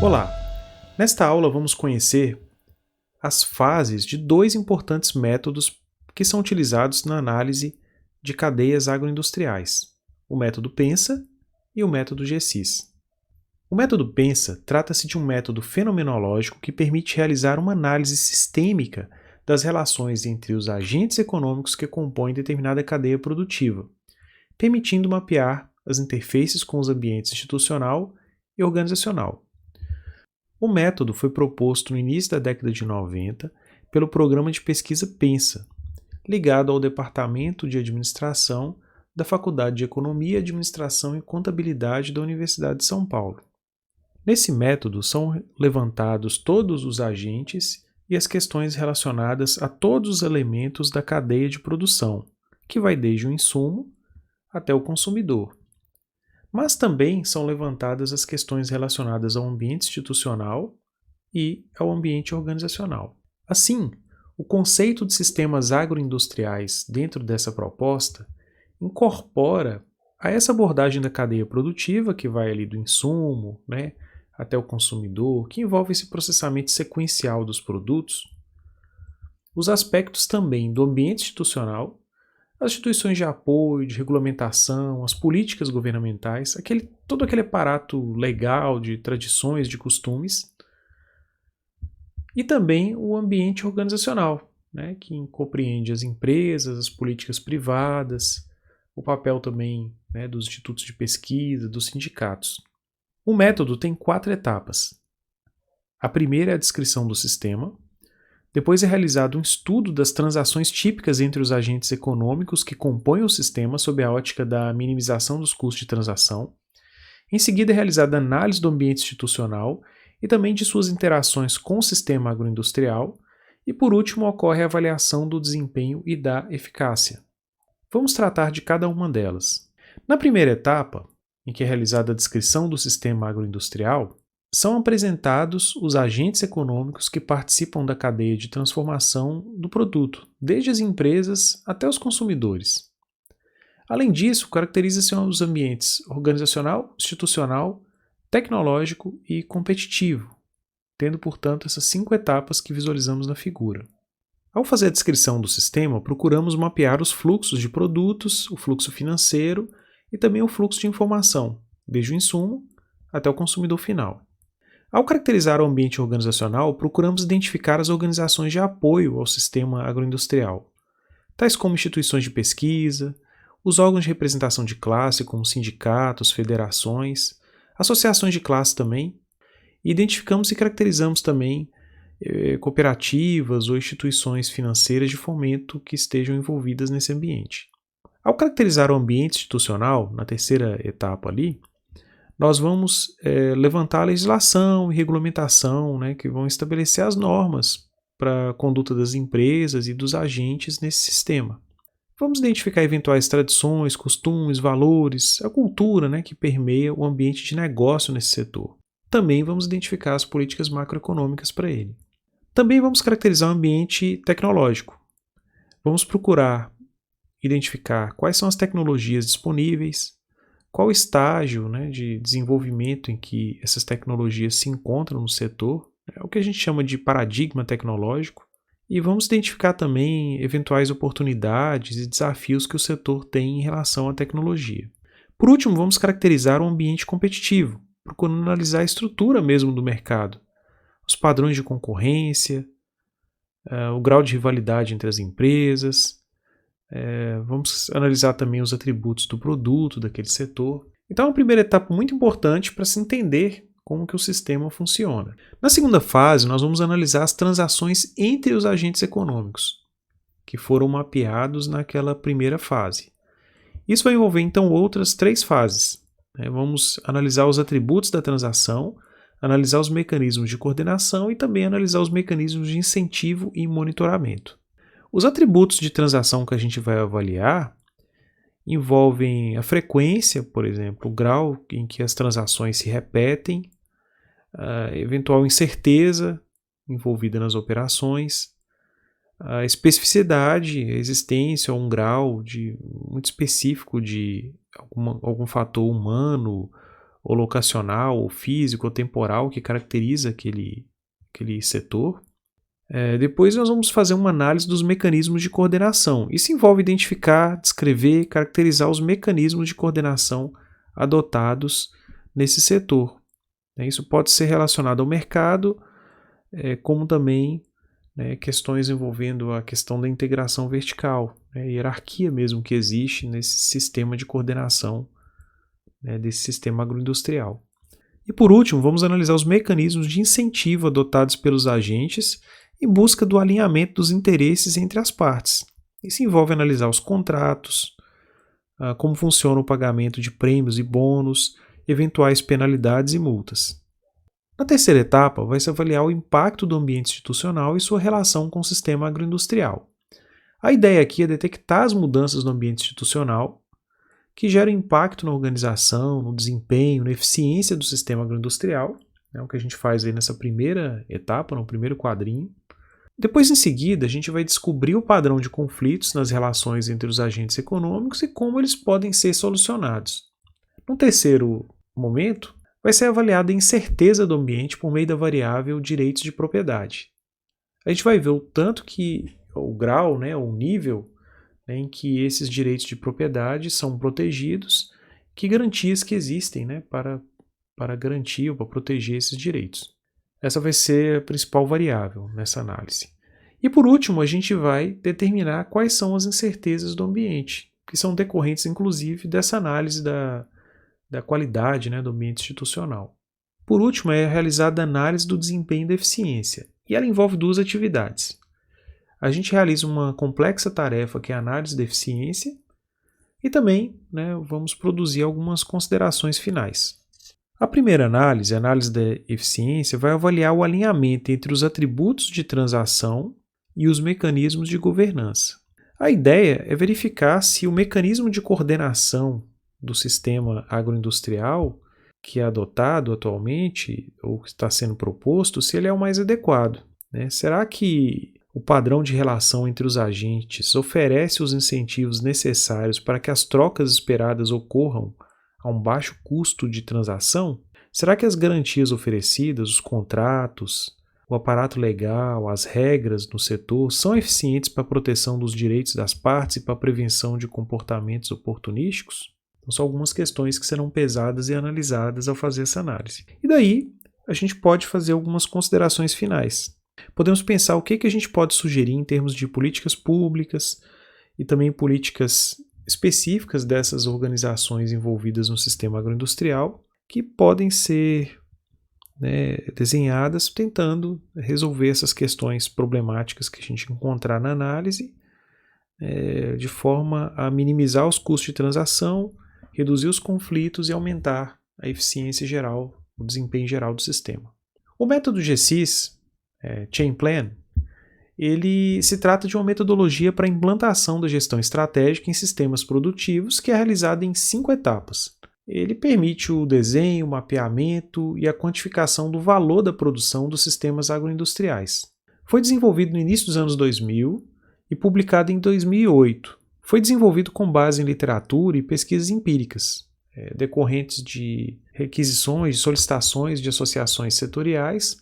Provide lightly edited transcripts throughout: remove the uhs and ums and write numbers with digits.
Olá! Nesta aula vamos conhecer as fases de dois importantes métodos que são utilizados na análise de cadeias agroindustriais, o método PENSA e o método GSIS. O método PENSA trata-se de um método fenomenológico que permite realizar uma análise sistêmica das relações entre os agentes econômicos que compõem determinada cadeia produtiva, permitindo mapear as interfaces com os ambientes institucional e organizacional. O método foi proposto no início da década de 90 pelo programa de pesquisa PENSA, ligado ao Departamento de Administração da Faculdade de Economia, Administração e Contabilidade da Universidade de São Paulo. Nesse método são levantados todos os agentes e as questões relacionadas a todos os elementos da cadeia de produção, que vai desde o insumo até o consumidor. Mas também são levantadas as questões relacionadas ao ambiente institucional e ao ambiente organizacional. Assim, o conceito de sistemas agroindustriais dentro dessa proposta incorpora a essa abordagem da cadeia produtiva, que vai ali do insumo, até o consumidor, que envolve esse processamento sequencial dos produtos, os aspectos também do ambiente institucional, as instituições de apoio, de regulamentação, as políticas governamentais, todo aquele aparato legal de tradições, de costumes, e também o ambiente organizacional, que compreende as empresas, as políticas privadas, o papel também dos institutos de pesquisa, dos sindicatos. O método tem 4 etapas. A primeira é a descrição do sistema. Depois é realizado um estudo das transações típicas entre os agentes econômicos que compõem o sistema sob a ótica da minimização dos custos de transação. Em seguida é realizada a análise do ambiente institucional e também de suas interações com o sistema agroindustrial. E por último ocorre a avaliação do desempenho e da eficácia. Vamos tratar de cada uma delas. Na primeira etapa, em que é realizada a descrição do sistema agroindustrial, são apresentados os agentes econômicos que participam da cadeia de transformação do produto, desde as empresas até os consumidores. Além disso, caracteriza-se os ambientes organizacional, institucional, tecnológico e competitivo, tendo, portanto, essas 5 etapas que visualizamos na figura. Ao fazer a descrição do sistema, procuramos mapear os fluxos de produtos, o fluxo financeiro e também o fluxo de informação, desde o insumo até o consumidor final. Ao caracterizar o ambiente organizacional, procuramos identificar as organizações de apoio ao sistema agroindustrial, tais como instituições de pesquisa, os órgãos de representação de classe, como sindicatos, federações, associações de classe também, e identificamos e caracterizamos também cooperativas ou instituições financeiras de fomento que estejam envolvidas nesse ambiente. Ao caracterizar o ambiente institucional, na terceira etapa ali, nós vamos levantar a legislação e regulamentação, que vão estabelecer as normas para a conduta das empresas e dos agentes nesse sistema. Vamos identificar eventuais tradições, costumes, valores, a cultura que permeia o ambiente de negócio nesse setor. Também vamos identificar as políticas macroeconômicas para ele. Também vamos caracterizar o ambiente tecnológico. Vamos procurar identificar quais são as tecnologias disponíveis, qual o estágio de desenvolvimento em que essas tecnologias se encontram no setor, o que a gente chama de paradigma tecnológico, e vamos identificar também eventuais oportunidades e desafios que o setor tem em relação à tecnologia. Por último, vamos caracterizar o ambiente competitivo, procurando analisar a estrutura mesmo do mercado, os padrões de concorrência, o grau de rivalidade entre as empresas. Vamos analisar também os atributos do produto daquele setor. Então é uma primeira etapa muito importante para se entender como que o sistema funciona. Na segunda fase, nós vamos analisar as transações entre os agentes econômicos, que foram mapeados naquela primeira fase. Isso vai envolver então outras 3 fases. Vamos analisar os atributos da transação, analisar os mecanismos de coordenação e também analisar os mecanismos de incentivo e monitoramento. Os atributos de transação que a gente vai avaliar envolvem a frequência, por exemplo, o grau em que as transações se repetem, a eventual incerteza envolvida nas operações, a especificidade, a existência ou um grau muito específico de algum fator humano ou locacional, ou físico, ou temporal que caracteriza aquele setor. Depois nós vamos fazer uma análise dos mecanismos de coordenação. Isso envolve identificar, descrever e caracterizar os mecanismos de coordenação adotados nesse setor. Isso pode ser relacionado ao mercado, como também questões envolvendo a questão da integração vertical, hierarquia mesmo que existe nesse sistema de coordenação, desse sistema agroindustrial. E por último, vamos analisar os mecanismos de incentivo adotados pelos agentes em busca do alinhamento dos interesses entre as partes. Isso envolve analisar os contratos, como funciona o pagamento de prêmios e bônus, eventuais penalidades e multas. Na terceira etapa, vai se avaliar o impacto do ambiente institucional e sua relação com o sistema agroindustrial. A ideia aqui é detectar as mudanças no ambiente institucional que geram impacto na organização, no desempenho, na eficiência do sistema agroindustrial, o que a gente faz aí nessa primeira etapa, no primeiro quadrinho. Depois, em seguida, a gente vai descobrir o padrão de conflitos nas relações entre os agentes econômicos e como eles podem ser solucionados. No terceiro momento, vai ser avaliada a incerteza do ambiente por meio da variável direitos de propriedade. A gente vai ver o tanto que, o grau, o nível em que esses direitos de propriedade são protegidos, que garantias que existem para garantir ou para proteger esses direitos. Essa vai ser a principal variável nessa análise. E por último, a gente vai determinar quais são as incertezas do ambiente, que são decorrentes inclusive dessa análise da qualidade do ambiente institucional. Por último, é realizada a análise do desempenho da eficiência, e ela envolve duas atividades. A gente realiza uma complexa tarefa que é a análise da eficiência e também vamos produzir algumas considerações finais. A primeira análise, a análise da eficiência, vai avaliar o alinhamento entre os atributos de transação e os mecanismos de governança. A ideia é verificar se o mecanismo de coordenação do sistema agroindustrial que é adotado atualmente ou que está sendo proposto, se ele é o mais adequado. Será que o padrão de relação entre os agentes oferece os incentivos necessários para que as trocas esperadas ocorram a um baixo custo de transação? Será que as garantias oferecidas, os contratos, o aparato legal, as regras no setor são eficientes para a proteção dos direitos das partes e para a prevenção de comportamentos oportunísticos? Então, são algumas questões que serão pesadas e analisadas ao fazer essa análise. E daí, a gente pode fazer algumas considerações finais. Podemos pensar o que a gente pode sugerir em termos de políticas públicas e também políticas específicas dessas organizações envolvidas no sistema agroindustrial que podem ser desenhadas tentando resolver essas questões problemáticas que a gente encontrar na análise de forma a minimizar os custos de transação, reduzir os conflitos e aumentar a eficiência geral, o desempenho geral do sistema. O método GSIS, Chain Plan, ele se trata de uma metodologia para a implantação da gestão estratégica em sistemas produtivos que é realizada em 5 etapas. Ele permite o desenho, o mapeamento e a quantificação do valor da produção dos sistemas agroindustriais. Foi desenvolvido no início dos anos 2000 e publicado em 2008. Foi desenvolvido com base em literatura e pesquisas empíricas, decorrentes de requisições, de solicitações de associações setoriais,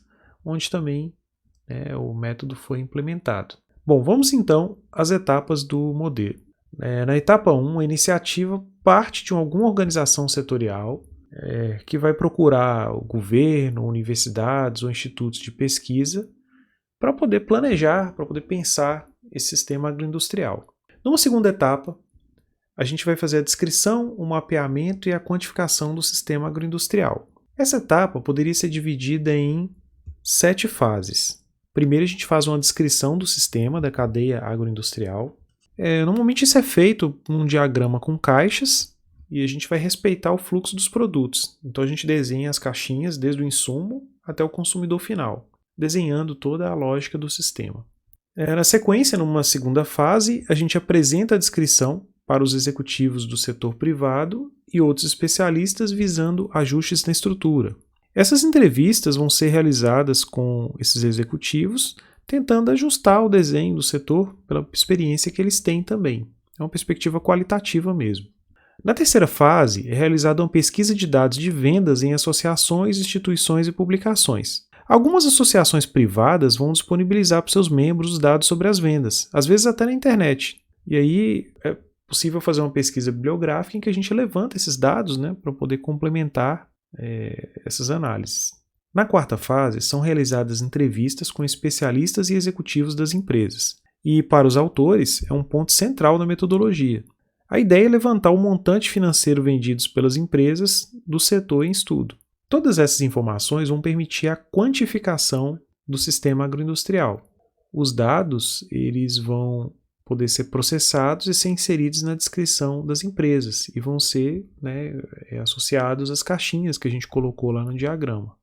onde também o método foi implementado. Bom, vamos então às etapas do modelo. Na etapa 1, a iniciativa parte de alguma organização setorial que vai procurar o governo, universidades ou institutos de pesquisa para poder planejar, para poder pensar esse sistema agroindustrial. Numa segunda etapa, a gente vai fazer a descrição, o mapeamento e a quantificação do sistema agroindustrial. Essa etapa poderia ser dividida em 7 fases. Primeiro, a gente faz uma descrição do sistema, da cadeia agroindustrial. Normalmente isso é feito num diagrama com caixas e a gente vai respeitar o fluxo dos produtos. Então a gente desenha as caixinhas desde o insumo até o consumidor final, desenhando toda a lógica do sistema. Na sequência, numa segunda fase, a gente apresenta a descrição para os executivos do setor privado e outros especialistas visando ajustes na estrutura. Essas entrevistas vão ser realizadas com esses executivos, tentando ajustar o desenho do setor pela experiência que eles têm também. É uma perspectiva qualitativa mesmo. Na terceira fase, é realizada uma pesquisa de dados de vendas em associações, instituições e publicações. Algumas associações privadas vão disponibilizar para os seus membros os dados sobre as vendas, às vezes até na internet. E aí é possível fazer uma pesquisa bibliográfica em que a gente levanta esses dados, né, para poder complementar essas análises. Na quarta fase, são realizadas entrevistas com especialistas e executivos das empresas. E, para os autores, é um ponto central da metodologia. A ideia é levantar o montante financeiro vendidos pelas empresas do setor em estudo. Todas essas informações vão permitir a quantificação do sistema agroindustrial. Os dados eles vão poder ser processados e ser inseridos na descrição das empresas e vão ser, né, associados às caixinhas que a gente colocou lá no diagrama.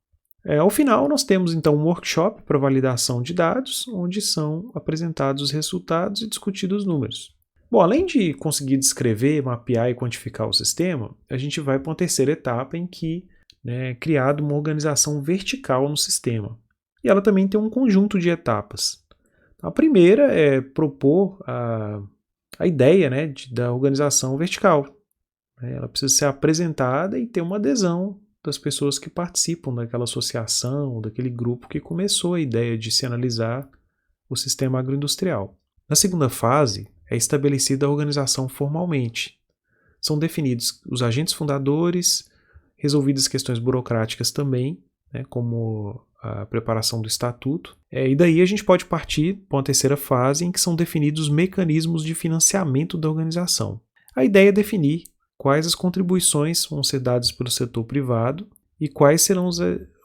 Ao final, nós temos então um workshop para validação de dados, onde são apresentados os resultados e discutidos os números. Bom, além de conseguir descrever, mapear e quantificar o sistema, a gente vai para uma terceira etapa em que é criada uma organização vertical no sistema. E ela também tem um conjunto de etapas. A primeira é propor a ideia, né, da organização vertical. Ela precisa ser apresentada e ter uma adesão das pessoas que participam daquela associação, daquele grupo que começou a ideia de se analisar o sistema agroindustrial. Na segunda fase, é estabelecida a organização formalmente. São definidos os agentes fundadores, resolvidas questões burocráticas também, né, como a preparação do estatuto. E daí a gente pode partir para uma terceira fase em que são definidos os mecanismos de financiamento da organização. A ideia é definir quais as contribuições vão ser dadas pelo setor privado e quais serão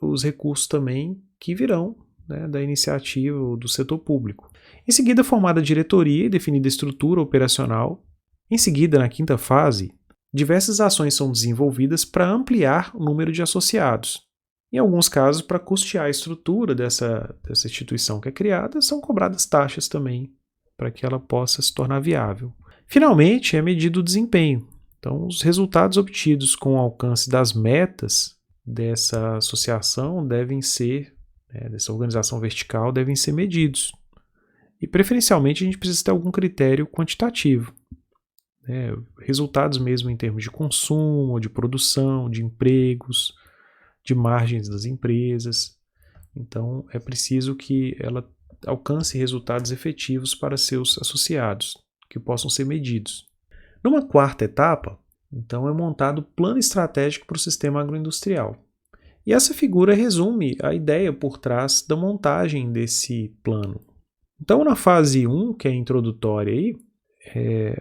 os recursos também que virão, né, da iniciativa do setor público. Em seguida, formada a diretoria e definida a estrutura operacional. Em seguida, na quinta fase, diversas ações são desenvolvidas para ampliar o número de associados. Em alguns casos, para custear a estrutura dessa instituição que é criada, são cobradas taxas também, para que ela possa se tornar viável. Finalmente, é medido o desempenho. Então, os resultados obtidos com o alcance das metas dessa associação devem ser, dessa organização vertical, devem ser medidos. E, preferencialmente, a gente precisa ter algum critério quantitativo. Resultados mesmo em termos de consumo, de produção, de empregos, de margens das empresas. Então, é preciso que ela alcance resultados efetivos para seus associados, que possam ser medidos. Numa quarta etapa, então, é montado o plano estratégico para o sistema agroindustrial. E essa figura resume a ideia por trás da montagem desse plano. Então, na fase 1, que é a introdutória,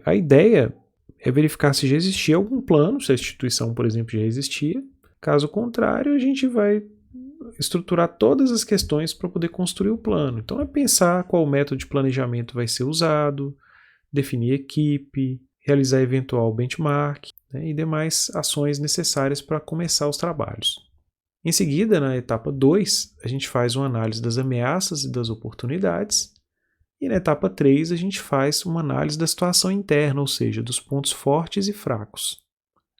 a ideia é verificar se já existia algum plano, se a instituição, por exemplo, já existia. Caso contrário, a gente vai estruturar todas as questões para poder construir o plano. Então, é pensar qual método de planejamento vai ser usado, definir equipe, realizar eventual benchmark, né, e demais ações necessárias para começar os trabalhos. Em seguida, na etapa 2, a gente faz uma análise das ameaças e das oportunidades. E na etapa 3, a gente faz uma análise da situação interna, ou seja, dos pontos fortes e fracos,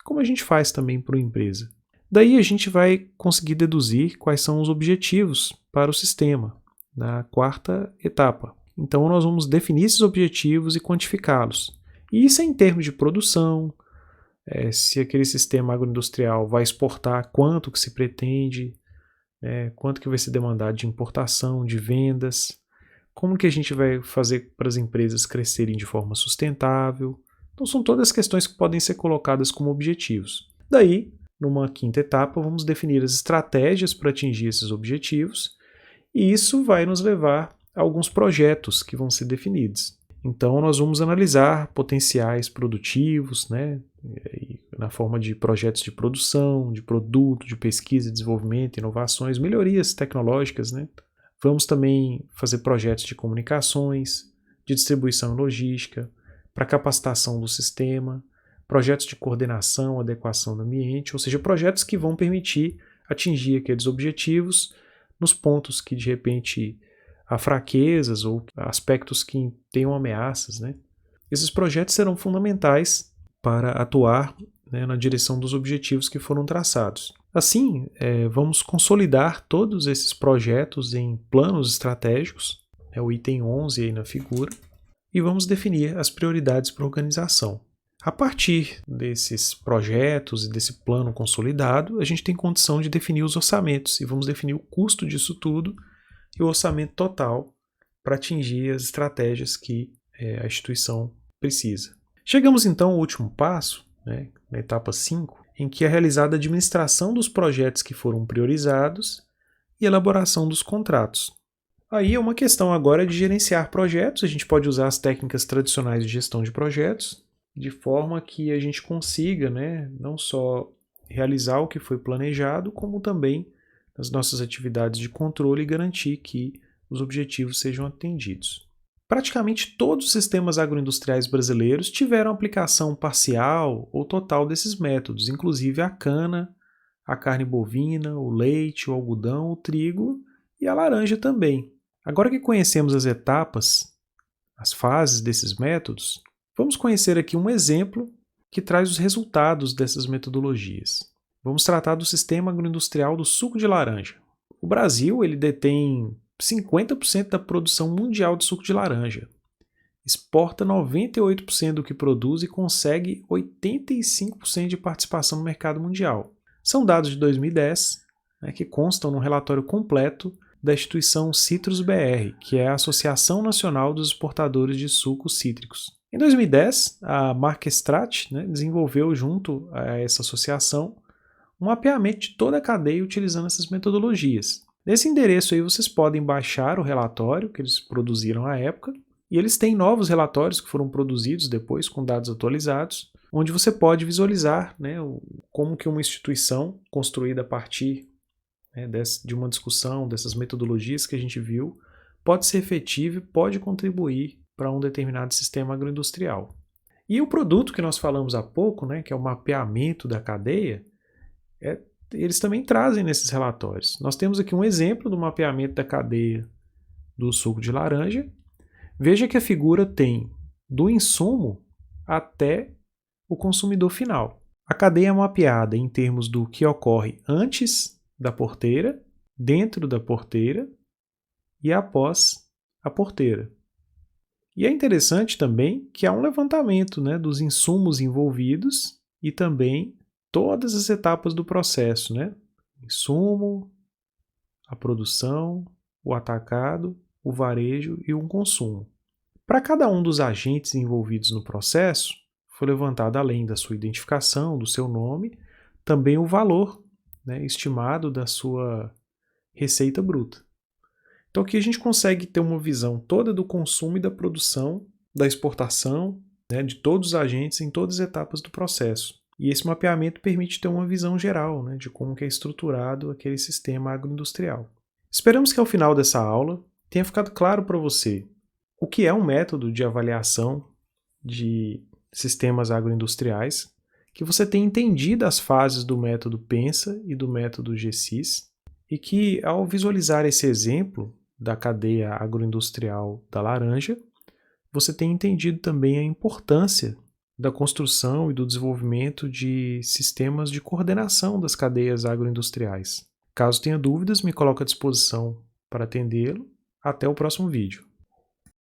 como a gente faz também para uma empresa. Daí a gente vai conseguir deduzir quais são os objetivos para o sistema, na quarta etapa. Então nós vamos definir esses objetivos e quantificá-los. E isso é em termos de produção, se aquele sistema agroindustrial vai exportar, quanto que se pretende, quanto que vai ser demandado de importação, de vendas, como que a gente vai fazer para as empresas crescerem de forma sustentável. Então são todas questões que podem ser colocadas como objetivos. Daí, numa quinta etapa, vamos definir as estratégias para atingir esses objetivos, e isso vai nos levar a alguns projetos que vão ser definidos. Então nós vamos analisar potenciais produtivos, né, na forma de projetos de produção, de produto, de pesquisa, desenvolvimento, inovações, melhorias tecnológicas, né. Vamos também fazer projetos de comunicações, de distribuição e logística, para capacitação do sistema, projetos de coordenação, adequação do ambiente, ou seja, projetos que vão permitir atingir aqueles objetivos nos pontos que de repente há fraquezas ou aspectos que tenham ameaças, né? Esses projetos serão fundamentais para atuar, né, na direção dos objetivos que foram traçados. Assim, vamos consolidar todos esses projetos em planos estratégicos, o item 11 aí na figura, e vamos definir as prioridades para a organização. A partir desses projetos e desse plano consolidado, a gente tem condição de definir os orçamentos e vamos definir o custo disso tudo e o orçamento total para atingir as estratégias que a instituição precisa. Chegamos então ao último passo, né, na etapa 5, em que é realizada a administração dos projetos que foram priorizados e elaboração dos contratos. Aí é uma questão agora de gerenciar projetos, a gente pode usar as técnicas tradicionais de gestão de projetos, de forma que a gente consiga, né, não só realizar o que foi planejado, como também nas nossas atividades de controle garantir que os objetivos sejam atendidos. Praticamente todos os sistemas agroindustriais brasileiros tiveram aplicação parcial ou total desses métodos, inclusive a cana, a carne bovina, o leite, o algodão, o trigo e a laranja também. Agora que conhecemos as etapas, as fases desses métodos, vamos conhecer aqui um exemplo que traz os resultados dessas metodologias. Vamos tratar do sistema agroindustrial do suco de laranja. O Brasil ele detém 50% da produção mundial de suco de laranja, exporta 98% do que produz e consegue 85% de participação no mercado mundial. São dados de 2010, né, que constam no relatório completo da instituição Citrus BR, que é a Associação Nacional dos Exportadores de Sucos Cítricos. Em 2010, a marca Strat, né, desenvolveu junto a essa associação um mapeamento de toda a cadeia utilizando essas metodologias. Nesse endereço aí vocês podem baixar o relatório que eles produziram à época, e eles têm novos relatórios que foram produzidos depois com dados atualizados, onde você pode visualizar, né, como que uma instituição construída a partir, né, de uma discussão, dessas metodologias que a gente viu, pode ser efetiva e pode contribuir para um determinado sistema agroindustrial. E o produto que nós falamos há pouco, né, que é o mapeamento da cadeia, eles também trazem nesses relatórios. Nós temos aqui um exemplo do mapeamento da cadeia do suco de laranja. Veja que a figura tem do insumo até o consumidor final. A cadeia é mapeada em termos do que ocorre antes da porteira, dentro da porteira e após a porteira. E é interessante também que há um levantamento, né, dos insumos envolvidos e também todas as etapas do processo, né? Insumo, a produção, o atacado, o varejo e o consumo. Para cada um dos agentes envolvidos no processo, foi levantado, além da sua identificação, do seu nome, também o valor, né, estimado da sua receita bruta. Então aqui a gente consegue ter uma visão toda do consumo e da produção, da exportação, né, de todos os agentes em todas as etapas do processo. E esse mapeamento permite ter uma visão geral, né, de como que é estruturado aquele sistema agroindustrial. Esperamos que ao final dessa aula tenha ficado claro para você o que é um método de avaliação de sistemas agroindustriais, que você tenha entendido as fases do método PENSA e do método GSIS, e que ao visualizar esse exemplo da cadeia agroindustrial da laranja, você tenha entendido também a importância da construção e do desenvolvimento de sistemas de coordenação das cadeias agroindustriais. Caso tenha dúvidas, me coloque à disposição para atendê-lo. Até o próximo vídeo.